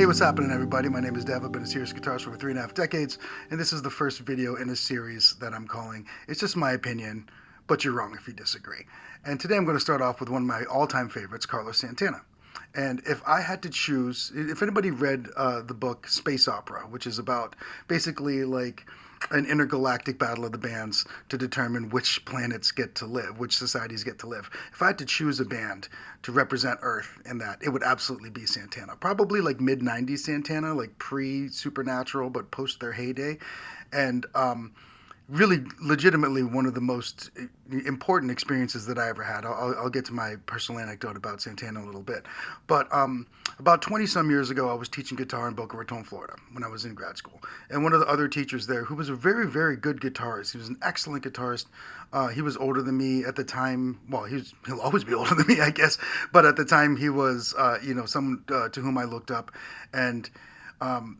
Hey, what's happening, everybody? My name is Dev. I've been a serious guitarist for over 3.5 decades, and this is the first video in a series that I'm calling It's Just My Opinion, but You're Wrong If You Disagree. And today I'm going to start off with one of my all-time favorites, Carlos Santana. And if I had to choose, if anybody read the book Space Opera, which is about basically like an intergalactic battle of the bands to determine which planets get to live, which societies get to live. If I had to choose a band to represent Earth in that, it would absolutely be Santana. Probably like mid 90s Santana, like pre Supernatural, but post their heyday. And really legitimately one of the most important experiences that I ever had. I'll get to my personal anecdote about Santana in a little bit. But about 20 some years ago, I was teaching guitar in Boca Raton, Florida, when I was in grad school. And one of the other teachers there, who was a very, very good guitarist, he was an excellent guitarist. He was older than me at the time. Well, he'll always be older than me, I guess. But at the time, he was, someone to whom I looked up. And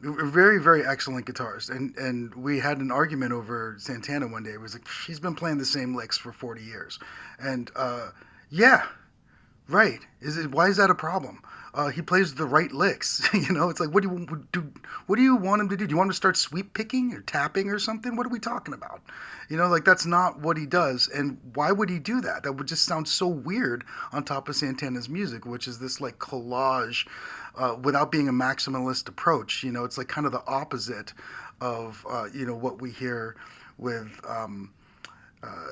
very, very excellent guitarist, and we had an argument over Santana one day. It was like, he's been playing the same licks for 40 years, and yeah, right. Why is that a problem? He plays the right licks. It's like, what do you do? What do you want him to do? Do you want him to start sweep picking or tapping or something? What are we talking about? Like that's not what he does. And why would he do that? That would just sound so weird on top of Santana's music, which is this like collage, without being a maximalist approach. It's like kind of the opposite of what we hear with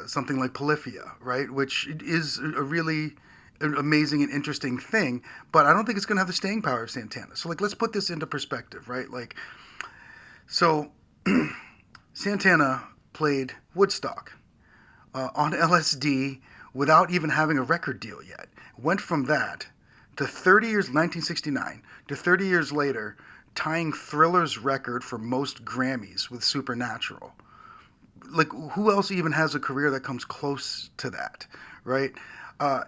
something like Polyphia, right? Which is a really an amazing and interesting thing, but I don't think it's going to have the staying power of Santana. So, like, let's put this into perspective, right? Like, so Santana played Woodstock on LSD without even having a record deal yet. Went from that to 30 years, 1969, to 30 years later, tying Thriller's record for most Grammys with Supernatural. Like, who else even has a career that comes close to that, right?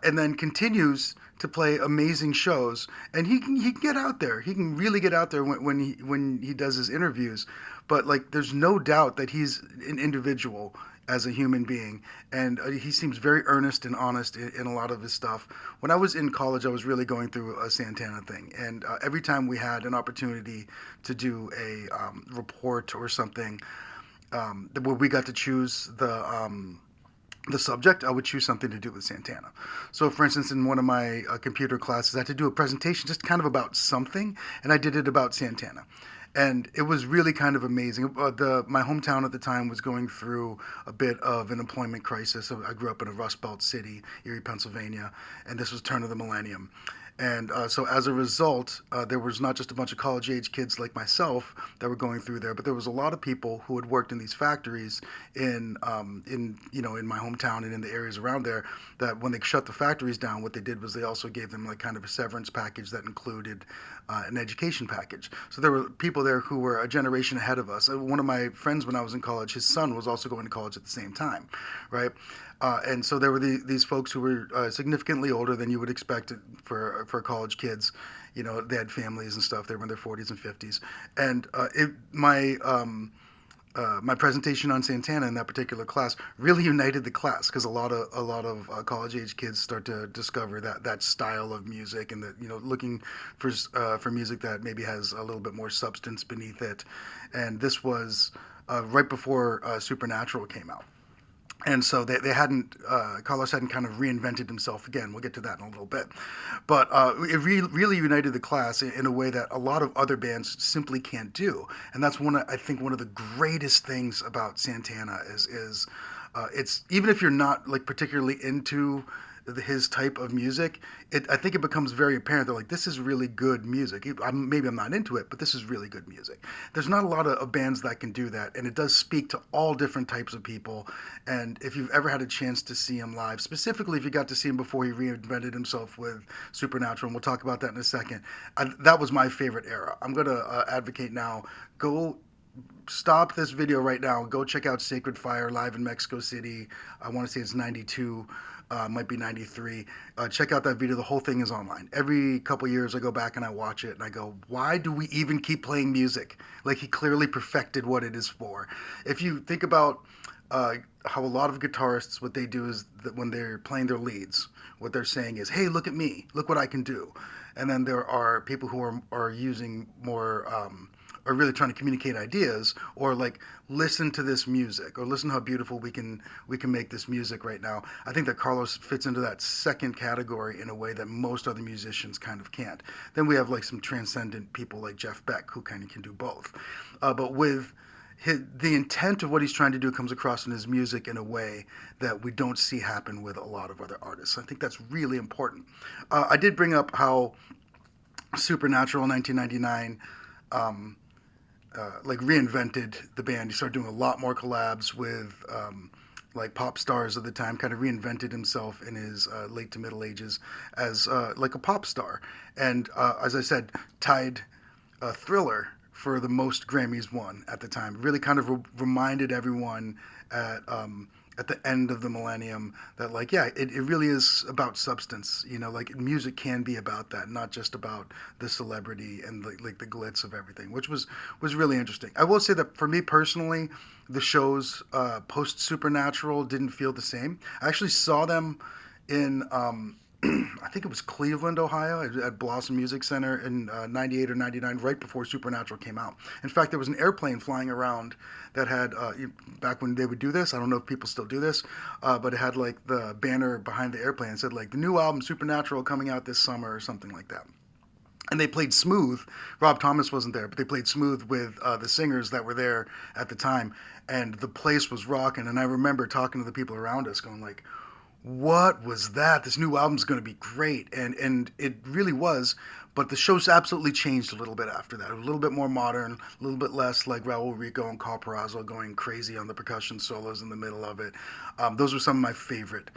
And then continues to play amazing shows, and he can get out there. He can really get out there when he does his interviews. But like, there's no doubt that he's an individual as a human being, and he seems very earnest and honest in a lot of his stuff. When I was in college, I was really going through a Santana thing, and every time we had an opportunity to do a report or something, where we got to choose the subject, I would choose something to do with Santana. So, for instance, in one of my computer classes, I had to do a presentation just kind of about something, and I did it about Santana. And it was really kind of amazing. My hometown at the time was going through a bit of an employment crisis. I grew up in a Rust Belt city, Erie, Pennsylvania, and this was turn of the millennium. And so as a result, there was not just a bunch of college-age kids like myself that were going through there, but there was a lot of people who had worked in these factories in my hometown and in the areas around there. That when they shut the factories down, what they did was they also gave them like kind of a severance package that included an education package. So there were people there who were a generation ahead of us. One of my friends when I was in college, his son was also going to college at the same time, right? And so there were these folks who were significantly older than you would expect for college kids. They had families and stuff. They were in their 40s and 50s. And my presentation on Santana in that particular class really united the class, because a lot of college age kids start to discover that style of music, and that looking for music that maybe has a little bit more substance beneath it. And this was right before Supernatural came out. And so Carlos hadn't kind of reinvented himself again. We'll get to that in a little bit. But it really united the class in a way that a lot of other bands simply can't do. And that's I think one of the greatest things about Santana is it's, even if you're not like particularly into his type of music, I think it becomes very apparent that like, this is really good music. Maybe I'm not into it, but this is really good music. There's not a lot of bands that can do that, and it does speak to all different types of people. And if you've ever had a chance to see him live, specifically if you got to see him before he reinvented himself with Supernatural, and we'll talk about that in a second, that was my favorite era. I'm going to advocate now, go stop this video right now, go check out Sacred Fire live in Mexico City. I want to say it's 92. Might be 93. Check out that video. The whole thing is online. Every couple years I go back and I watch it and I go, why do we even keep playing music? Like, he clearly perfected what it is for. If you think about how a lot of guitarists, what they do is that when they're playing their leads, what they're saying is, hey, look at me. Look what I can do. and then there are people who are using more are really trying to communicate ideas, or like listen to this music, or listen how beautiful we can make this music right now. I think that Carlos fits into that second category in a way that most other musicians kind of can't. Then we have like some transcendent people like Jeff Beck who kind of can do both, but with the intent of what he's trying to do comes across in his music in a way that we don't see happen with a lot of other artists. I think that's really important. I did bring up how Supernatural in 1999 like reinvented the band. He started doing a lot more collabs with like pop stars of the time. Kind of reinvented himself in his late to middle ages as like a pop star, and as I said, tied Thriller for the most Grammys won at the time. Really kind of reminded everyone at the end of the millennium that like yeah, it really is about substance. You know, like music can be about that, not just about the celebrity and like the glitz of everything, which was really interesting. I will say that for me personally, the shows post Supernatural didn't feel the same. I actually saw them in I think it was Cleveland, Ohio, at Blossom Music Center in '98 or '99, right before Supernatural came out. In fact, there was an airplane flying around that had, back when they would do this, I don't know if people still do this, but it had like the banner behind the airplane and said like the new album Supernatural coming out this summer or something like that. And they played Smooth. Rob Thomas wasn't there, but they played Smooth with the singers that were there at the time, and the place was rocking. And I remember talking to the people around us, going like, "What was that? This new album's going to be great," and it really was. But the show's absolutely changed a little bit after that. A little bit more modern, a little bit less like Raul Rico and Carl Perazzo going crazy on the percussion solos in the middle of it. Those were some of my favorite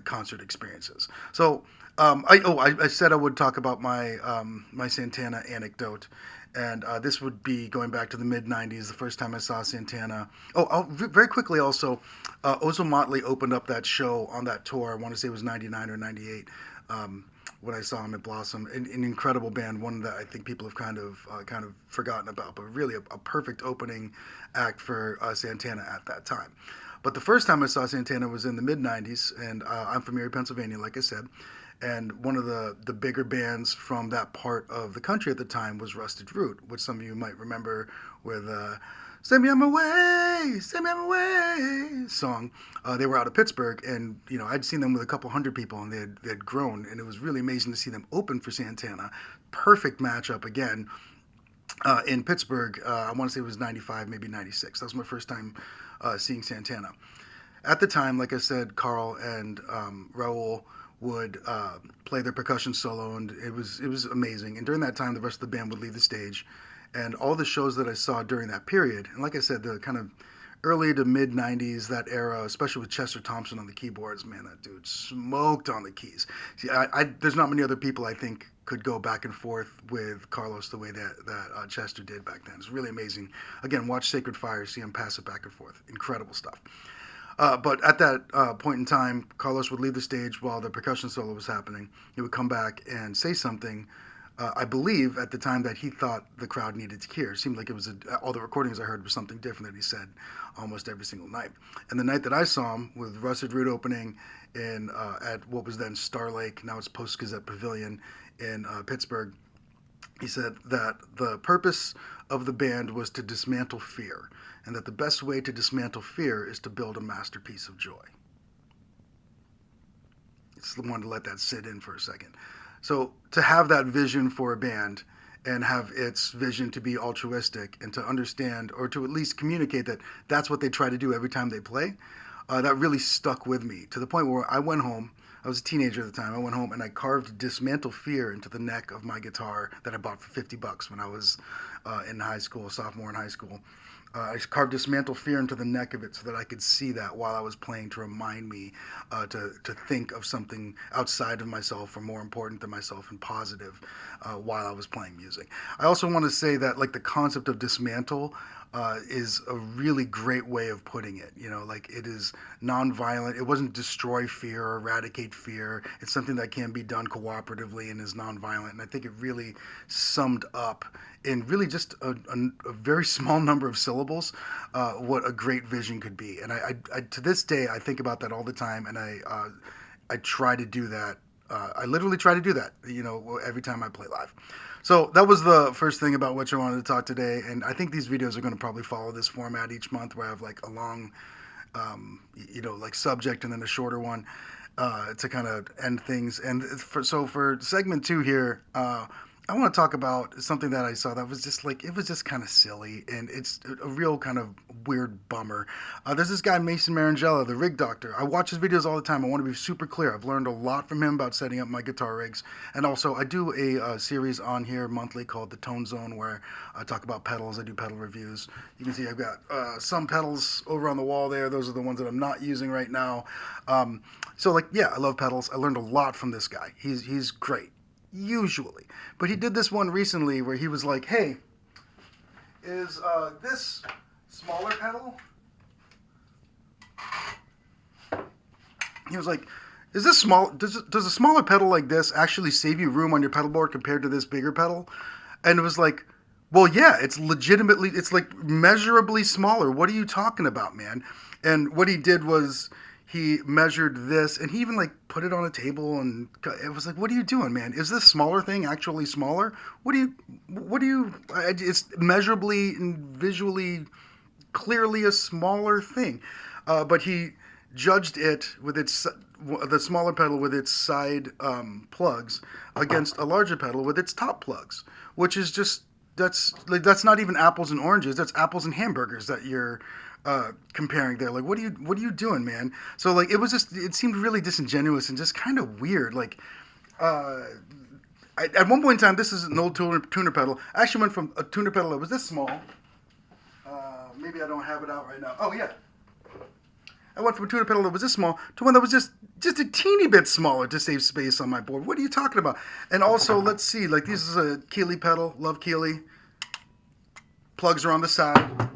concert experiences. So I said I would talk about my Santana anecdote, and this would be going back to the mid '90s, the first time I saw Santana. Very quickly also, Ozzo Motley opened up that show on that tour. I want to say it was '99 or '98. When I saw him at Blossom, an incredible band, one that I think people have kind of forgotten about, but really a perfect opening act for Santana at that time. But the first time I saw Santana was in the mid '90s, and I'm from Erie, Pennsylvania, like I said. And one of the bigger bands from that part of the country at the time was Rusted Root, which some of you might remember with "Send Me On My Way, Send Me On My Way" song. They were out of Pittsburgh, and you know I'd seen them with a couple hundred people, and they had grown, and it was really amazing to see them open for Santana. Perfect matchup again in Pittsburgh. I want to say it was '95, maybe '96. That was my first time seeing Santana. At the time, like I said, Carl and Raul would play their percussion solo, and it was amazing. And during that time, the rest of the band would leave the stage, and all the shows that I saw during that period, and like I said, the kind of early to mid '90s, that era, especially with Chester Thompson on the keyboards, man, that dude smoked on the keys. See, there's not many other people I think could go back and forth with Carlos the way that Chester did back then. It's really amazing. Again, watch Sacred Fire, see him pass it back and forth. Incredible stuff. But at that point in time, Carlos would leave the stage while the percussion solo was happening. He would come back and say something. I believe at the time that he thought the crowd needed to hear. It seemed like it was all the recordings I heard was something different that he said almost every single night. And the night that I saw him with Rusted Root opening in at what was then Star Lake, now it's Post Gazette Pavilion in Pittsburgh, he said that the purpose of the band was to dismantle fear, and that the best way to dismantle fear is to build a masterpiece of joy. Just wanted to let that sit in for a second. So to have that vision for a band and have its vision to be altruistic and to understand or to at least communicate that that's what they try to do every time they play, that really stuck with me to the point where I went home. I was a teenager at the time. I went home and I carved Dismantle Fear into the neck of my guitar that I bought for $50 when I was in high school, sophomore in high school. I carved Dismantle Fear into the neck of it so that I could see that while I was playing, to remind me to think of something outside of myself or more important than myself and positive while I was playing music. I also want to say that like the concept of dismantle is a really great way of putting it. You know, like it is nonviolent. It wasn't destroy fear or eradicate fear. It's something that can be done cooperatively and is nonviolent. And I think it really summed up in really just a very small number of syllables what a great vision could be. And I to this day I think about that all the time, and I try to do that I literally try to do that, every time I play live. So that was the first thing about which I wanted to talk today, and I think these videos are going to probably follow this format each month, where I have like a long, like subject and then a shorter one to kind of end things. And for segment 2 here, I want to talk about something that I saw that was just like, it was just kind of silly, and it's a real kind of weird bummer. There's this guy, Mason Marangella, the rig doctor. I watch his videos all the time. I want to be super clear. I've learned a lot from him about setting up my guitar rigs. And also, I do a series on here monthly called The Tone Zone, where I talk about pedals. I do pedal reviews. You can see I've got some pedals over on the wall there. Those are the ones that I'm not using right now. So, like, yeah, I love pedals. I learned a lot from this guy. He's great. Usually. But he did this one recently where he was like, hey, is this smaller pedal? He was like, is this small? Does a smaller pedal like this actually save you room on your pedal board compared to this bigger pedal? And it was like, well, yeah, it's legitimately, it's like measurably smaller. What are you talking about, man? And what he did was, he measured this, and he even like put it on a table, and it was like, what are you doing, man? Is this smaller thing actually smaller? It's measurably and visually clearly a smaller thing. But he judged it with the smaller pedal with its side plugs against a larger pedal with its top plugs, which is just, that's not even apples and oranges. That's apples and hamburgers that you're comparing there. Like, what are you doing, man? So like, it seemed really disingenuous and just kind of weird. Like, at one point in time, this is an old tuner pedal. I actually went from a tuner pedal that was this small. Maybe I don't have it out right now. Oh yeah. I went from a tuner pedal that was this small to one that was just a teeny bit smaller to save space on my board. What are you talking about? And also, let's see, like, this is a Keeley pedal. Love Keeley. Plugs are on the side.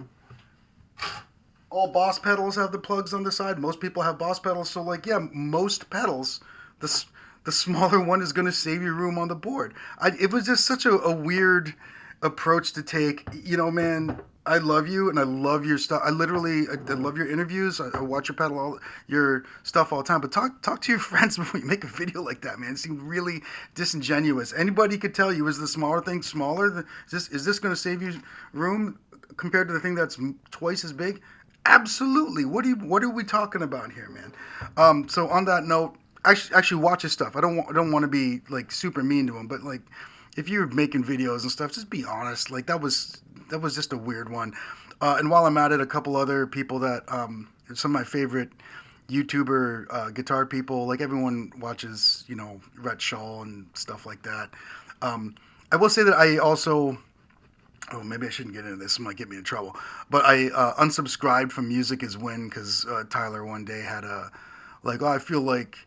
All Boss pedals have the plugs on the side. Most people have Boss pedals. So, like, yeah, most pedals, the smaller one is going to save you room on the board. It was just such a weird approach to take. Man, I love you, and I love your stuff. I love your interviews. I watch your stuff all the time. But talk to your friends before you make a video like that, man. It seemed really disingenuous. Anybody could tell you, is the smaller thing smaller? Is this going to save you room compared to the thing that's twice as big? Absolutely. What are we talking about here, man? So on that note, actually watch his stuff. I don't want to be like super mean to him, but like, if you're making videos and stuff, just be honest. Like, that was just a weird one. And while I'm at it, a couple other people that some of my favorite YouTuber guitar people, like, everyone watches, Rhett Shaw and stuff like that. I will say that I also, oh, maybe I shouldn't get into this. It might get me in trouble. But I unsubscribed from Music Is Win because Tyler one day had I feel like,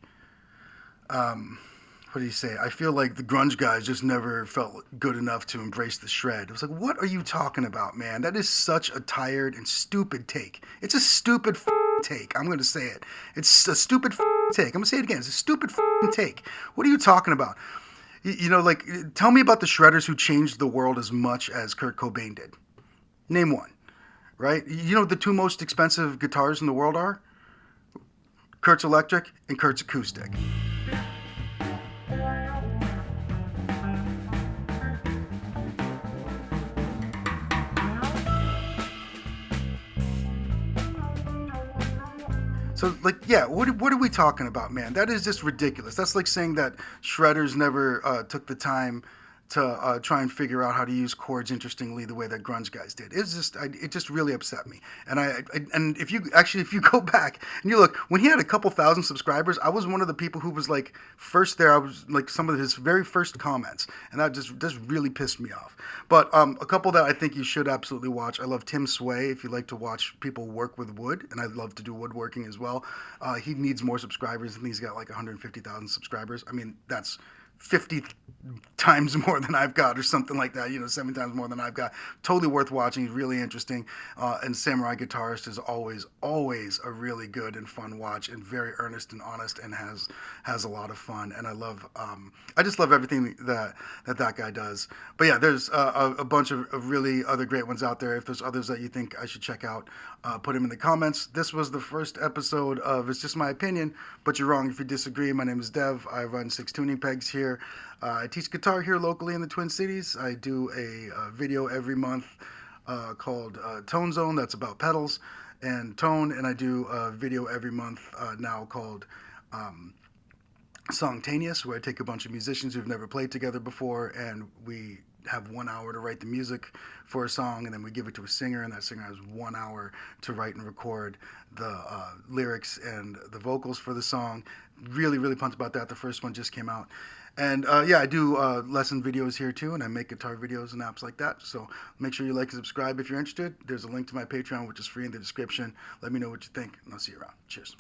what do you say? I feel like the grunge guys just never felt good enough to embrace the shred. It was like, what are you talking about, man? That is such a tired and stupid take. It's a stupid take. I'm going to say it. It's a stupid take. I'm going to say it again. It's a stupid take. What are you talking about? Like, tell me about the shredders who changed the world as much as Kurt Cobain did. Name one, right? You know what the two most expensive guitars in the world are? Kurt's electric and Kurt's acoustic. So, like, yeah, what are we talking about, man? That is just ridiculous. That's like saying that shredders never took the time to try and figure out how to use chords interestingly the way that grunge guys did. It just really upset me. And if you go back and you look, when he had a couple thousand subscribers, I was one of the people who was like first there. I was like some of his very first comments, and that just really pissed me off. But a couple that I think you should absolutely watch. I love Tim Sway if you like to watch people work with wood, and I love to do woodworking as well. He needs more subscribers. I think he's got like 150,000 subscribers. I mean, that's 50 times more than I've got, or something like that. 7 times more than I've got. Totally worth watching. Really interesting. And Samurai Guitarist is always a really good and fun watch, and very earnest and honest, and has a lot of fun. And I just love everything that guy does. But yeah, there's a bunch of really other great ones out there. If there's others that you think I should check out, put them in the comments. This was the first episode of It's Just My Opinion, but you're wrong if you disagree. My name is Dev. I run Six Tuning Pegs here. I teach guitar here locally in the Twin Cities. I do a video every month called Tone Zone. That's about pedals and tone. And I do a video every month now called Songtaneous, where I take a bunch of musicians who've never played together before, and we have 1 hour to write the music for a song, and then we give it to a singer, and that singer has 1 hour to write and record the lyrics and the vocals for the song. Really pumped about that. The first one just came out. And yeah, I do lesson videos here too, and I make guitar videos and apps like that. So make sure you like and subscribe if you're interested. There's a link to my Patreon, which is free in the description. Let me know what you think, and I'll see you around. Cheers.